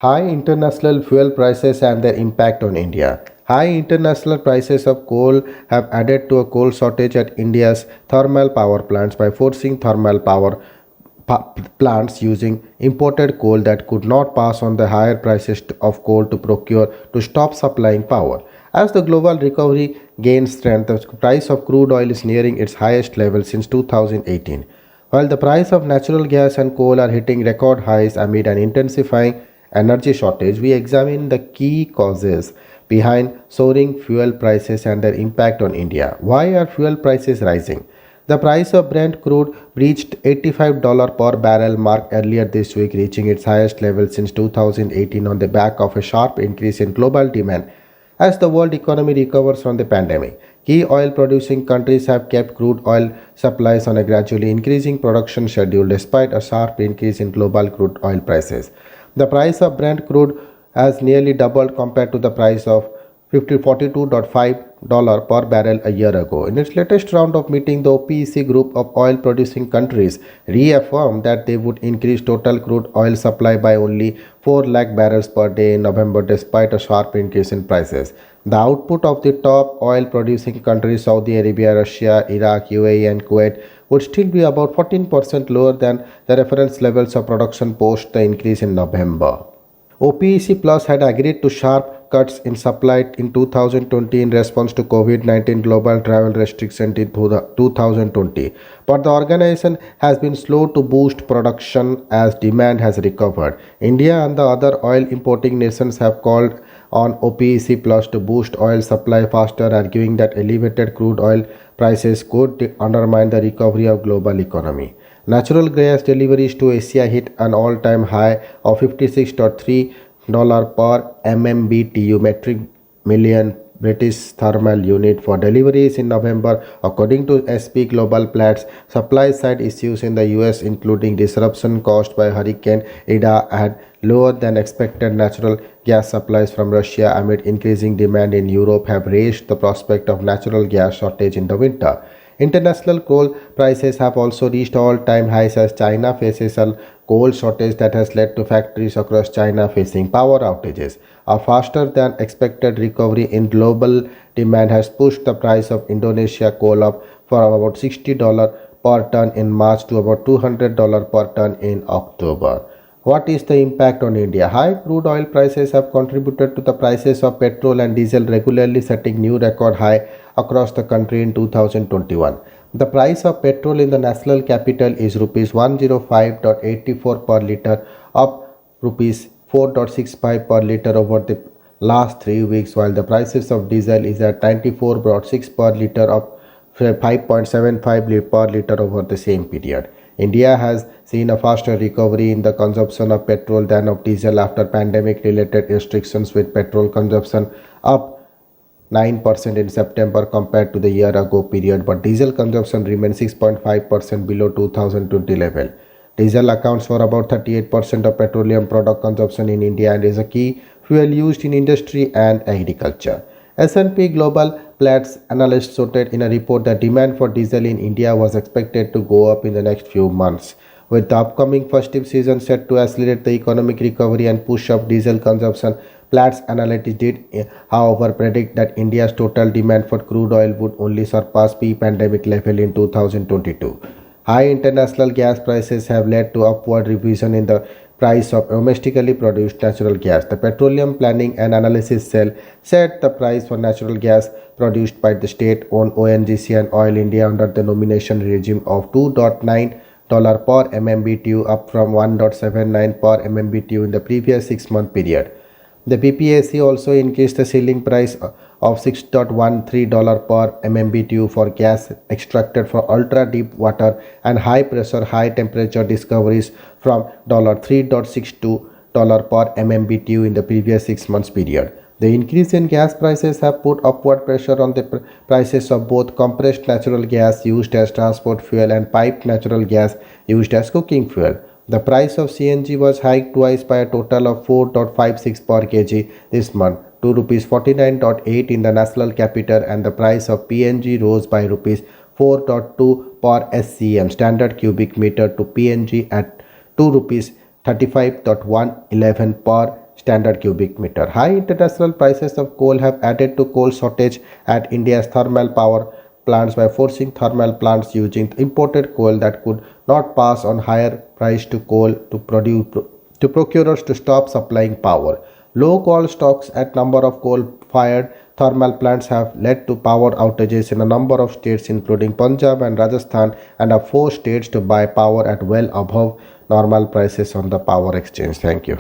High international fuel prices and their impact on India. High international prices of coal have added to a coal shortage at India's thermal power plants by forcing thermal power plants using imported coal that could not pass on the higher prices of coal to procure to stop supplying power. As the global recovery gains strength, the price of crude oil is nearing its highest level since 2018. While the price of natural gas and coal are hitting record highs amid an intensifying energy shortage, we examine the key causes behind soaring fuel prices and their impact on India. Why are fuel prices rising? The price of Brent crude reached $85 per barrel mark earlier this week, reaching its highest level since 2018 on the back of a sharp increase in global demand as the world economy recovers from the pandemic. Key oil producing countries have kept crude oil supplies on a gradually increasing production schedule despite a sharp increase in global crude oil prices. The price of Brent crude has nearly doubled compared to the price of 42.5 per barrel a year ago. In its latest round of meeting, the OPEC group of oil producing countries reaffirmed that they would increase total crude oil supply by only 4 lakh barrels per day in November despite a sharp increase in prices. The output of the top oil producing countries Saudi Arabia, Russia, Iraq, UAE and Kuwait would still be about 14% lower than the reference levels of production post the increase in November. OPEC Plus had agreed to sharp cuts in supply in 2020 in response to COVID-19 global travel restrictions in 2020, but the organization has been slow to boost production as demand has recovered. India and the other oil importing nations have called on OPEC Plus to boost oil supply faster, arguing that elevated crude oil prices could undermine the recovery of global economy. Natural gas deliveries to Asia hit an all-time high of $56.3 per MMBTU metric million British thermal unit for deliveries in November, according to SP Global Platts. Supply side issues in the US, including disruption caused by Hurricane Ida, had lower than expected natural gas supplies from Russia amid increasing demand in Europe have raised the prospect of natural gas shortage in the winter. International coal prices have also reached all-time highs as China faces a coal shortage that has led to factories across China facing power outages. A faster than expected recovery in global demand has pushed the price of Indonesia coal up from about $60 per ton in March to about $200 per ton in October. What is the impact on India? High crude oil prices have contributed to the prices of petrol and diesel regularly setting new record high across the country in 2021. The price of petrol in the national capital is rupees 105.84 per liter, up rupees 4.65 per liter over the last 3 weeks, while the prices of diesel is at 94.6 per liter, up 5.75 per liter over the same period. India has seen a faster recovery in the consumption of petrol than of diesel after pandemic related restrictions, with petrol consumption up 9% in September compared to the year ago period, but diesel consumption remains 6.5% below 2020 level. Diesel accounts for about 38% of petroleum product consumption in India and is a key fuel used in industry and agriculture. S&P Global Platts analysts noted in a report that demand for diesel in India was expected to go up in the next few months. With the upcoming festive season set to accelerate the economic recovery and push up diesel consumption, Platts analysts did, however, predict that India's total demand for crude oil would only surpass pre-pandemic level in 2022. High international gas prices have led to upward revision in the price of domestically produced natural gas. The Petroleum Planning and Analysis Cell set the price for natural gas produced by the state-owned ONGC and Oil India under the nomination regime of $2.9 per MMBTU, up from $1.79 per MMBTU in the previous 6-month period. The PPAC also increased the ceiling price of $6.13 per MMBTU for gas extracted from ultra deep water and high pressure, high temperature discoveries from $3.62 per MMBTU in the previous 6 months period. The increase in gas prices have put upward pressure on the prices of both compressed natural gas used as transport fuel and piped natural gas used as cooking fuel. The price of CNG was hiked twice by a total of 4.56 per kg this month to rupees 49.8 in the national capital, and the price of PNG rose by rupees 4.2 per SCM standard cubic meter to PNG at 2 rupees 35.111 per standard cubic meter. High international prices of coal have added to coal shortage at India's thermal power plants by forcing thermal plants using imported coal that could not pass on higher price to coal to procurers to stop supplying power. Low coal stocks at number of coal-fired thermal plants have led to power outages in a number of states including Punjab and Rajasthan and have forced states to buy power at well above normal prices on the power exchange. Thank you.